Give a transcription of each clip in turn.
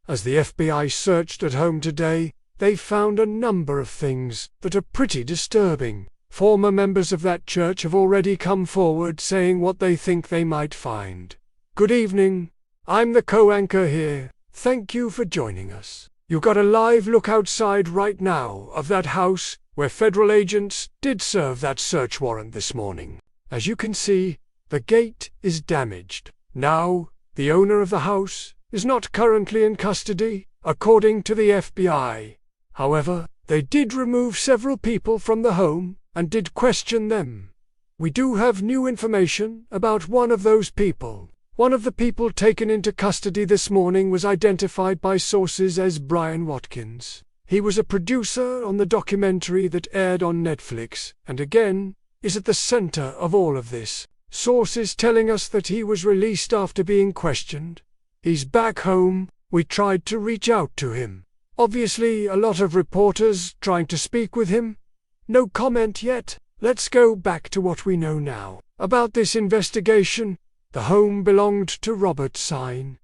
As the FBI searched at home today, they found a number of things that are pretty disturbing. Former members of that church have already come forward saying what they think they might find. Good evening. I'm the co-anchor here. Thank you for joining us. You got a live look outside right now of that house where federal agents did serve that search warrant this morning. As you can see, the gate is damaged. Now, the owner of the house is not currently in custody, according to the FBI. However, they did remove several people from the home and did question them. We do have new information about one of those people. One of the people taken into custody this morning was identified by sources as Brian Watkins. He was a producer on the documentary that aired on Netflix, and again, is at the center of all of this. Sources telling us that he was released after being questioned. He's back home. We tried to reach out to him. Obviously, a lot of reporters trying to speak with him. No comment yet. Let's go back to what we know now. About this investigation, the home belonged to Robert Sine.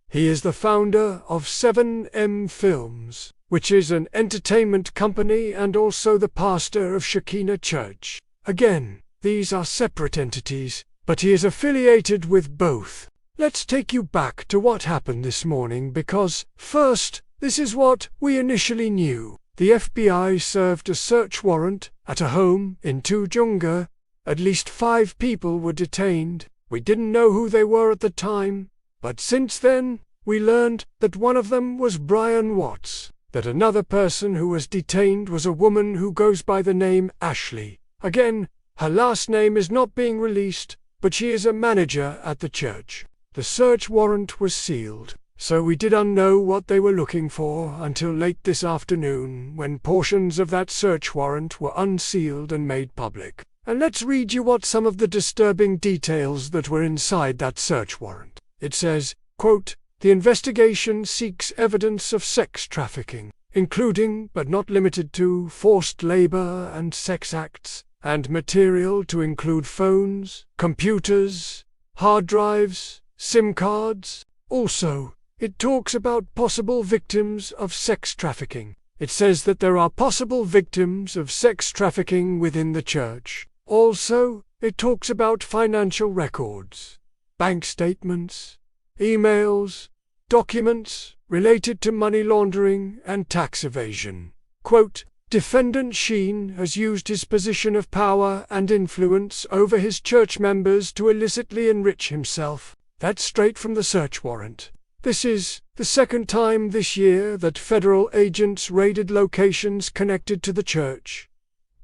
He is the founder of 7M Films, which is an entertainment company, and also the pastor of Shekinah Church. Again, these are separate entities, but he is affiliated with both. Let's take you back to what happened this morning because, first, this is what we initially knew. The FBI served a search warrant at a home in Tujunga. At least 5 people were detained. We didn't know who they were at the time, but since then, we learned that one of them was Brian Watts, that another person who was detained was a woman who goes by the name Ashley. Again, her last name is not being released, but she is a manager at the church. The search warrant was sealed, so we didn't know what they were looking for until late this afternoon when portions of that search warrant were unsealed and made public. And let's read you what some of the disturbing details that were inside that search warrant. It says, quote, "The investigation seeks evidence of sex trafficking, including but not limited to forced labor and sex acts, and material to include phones, computers, hard drives, SIM cards. Also, it talks about possible victims of sex trafficking. It says that there are possible victims of sex trafficking within the church. Also, it talks about financial records, bank statements, emails, documents related to money laundering and tax evasion. Quote, Defendant Sheen has used his position of power and influence over his church members to illicitly enrich himself. That's straight from the search warrant. This is the second time this year that federal agents raided locations connected to the church.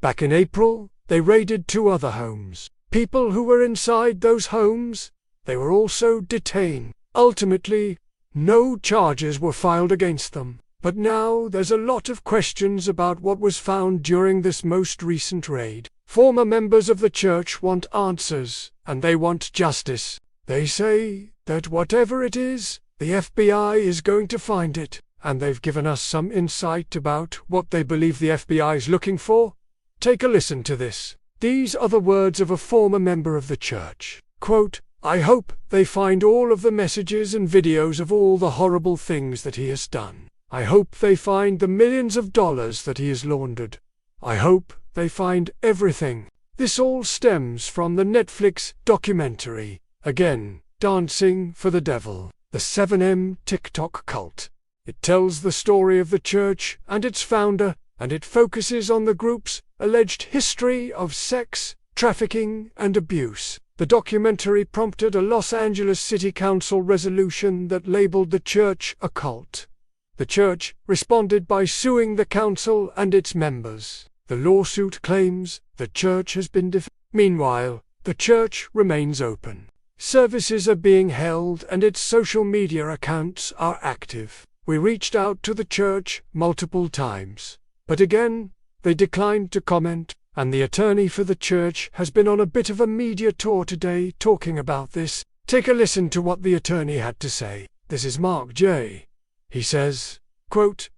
Back in April, they raided 2 other homes. People who were inside those homes, they were also detained. Ultimately, no charges were filed against them. But now there's a lot of questions about what was found during this most recent raid. Former members of the church want answers, and they want justice. They say that whatever it is, the FBI is going to find it, and they've given us some insight about what they believe the FBI is looking for. Take a listen to this. These are the words of a former member of the church. Quote, I hope they find all of the messages and videos of all the horrible things that he has done. I hope they find the millions of dollars that he has laundered. I hope they find everything. This all stems from the Netflix documentary, again, Dancing for the Devil, the 7M TikTok cult. It tells the story of the church and its founder, and it focuses on the group's alleged history of sex, trafficking, and abuse. The documentary prompted a Los Angeles City Council resolution that labeled the church a cult. The church responded by suing the council and its members. The lawsuit claims the church has been Meanwhile, the church remains open. Services are being held and its social media accounts are active. We reached out to the church multiple times, but again, they declined to comment, and the attorney for the church has been on a bit of a media tour today talking about this. Take a listen to what the attorney had to say. This is Mark J. He says, quote,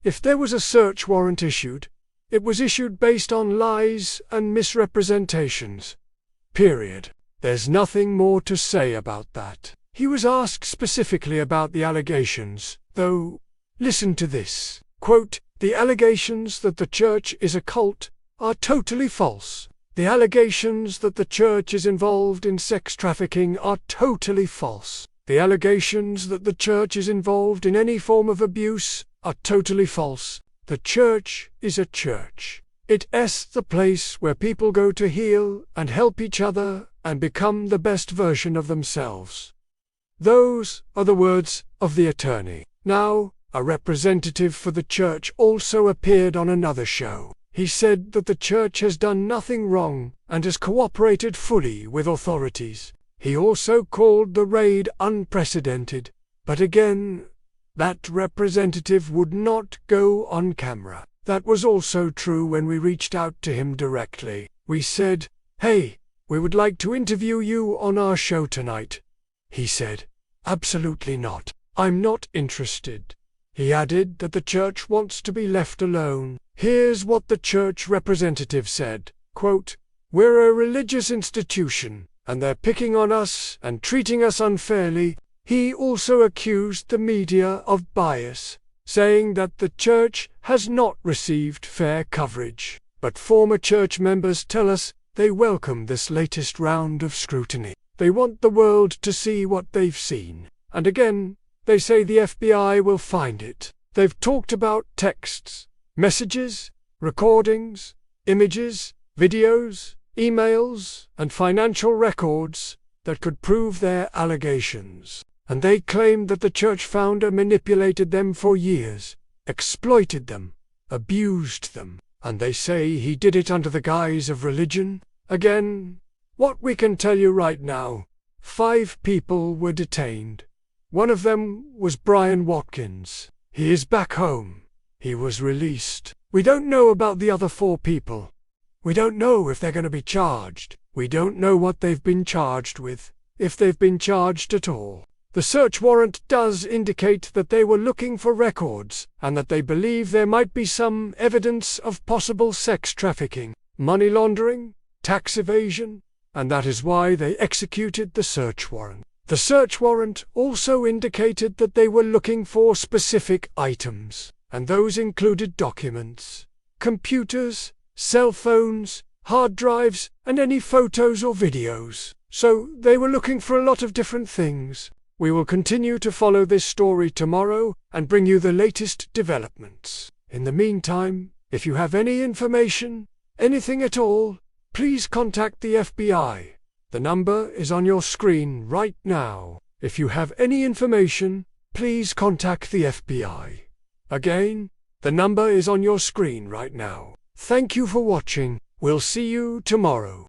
If there was a search warrant issued, it was issued based on lies and misrepresentations. Period. There's nothing more to say about that. He was asked specifically about the allegations, though. Listen to this. Quote, "The allegations that the church is a cult are totally false. The allegations that the church is involved in sex trafficking are totally false. The allegations that the church is involved in any form of abuse are totally false. The church is a church. It's the place where people go to heal and help each other and become the best version of themselves." Those are the words of the attorney. Now, a representative for the church also appeared on another show. He said that the church has done nothing wrong and has cooperated fully with authorities. He also called the raid unprecedented, but again, that representative would not go on camera. That was also true when we reached out to him directly. We said, "Hey, we would like to interview you on our show tonight." He said, "Absolutely not. I'm not interested." He added that the church wants to be left alone. Here's what the church representative said, quote, "We're a religious institution, and they're picking on us and treating us unfairly." He also accused the media of bias, saying that the church has not received fair coverage. But former church members tell us they welcome this latest round of scrutiny. They want the world to see what they've seen. And again, they say the FBI will find it. They've talked about texts, messages, recordings, images, videos, emails, and financial records that could prove their allegations. And they claim that the church founder manipulated them for years, exploited them, abused them, and they say he did it under the guise of religion. Again, what we can tell you right now, 5 people were detained. One of them was Brian Watkins. He is back home. He was released. We don't know about the other 4 people. We don't know if they're going to be charged. We don't know what they've been charged with, if they've been charged at all. The search warrant does indicate that they were looking for records and that they believe there might be some evidence of possible sex trafficking, money laundering, tax evasion, and that is why they executed the search warrant. The search warrant also indicated that they were looking for specific items, and those included documents, computers, cell phones, hard drives, and any photos or videos. So they were looking for a lot of different things. We will continue to follow this story tomorrow and bring you the latest developments. In the meantime, if you have any information, anything at all, please contact the FBI. The number is on your screen right now. If you have any information, please contact the FBI. Again, the number is on your screen right now. Thank you for watching. We'll see you tomorrow.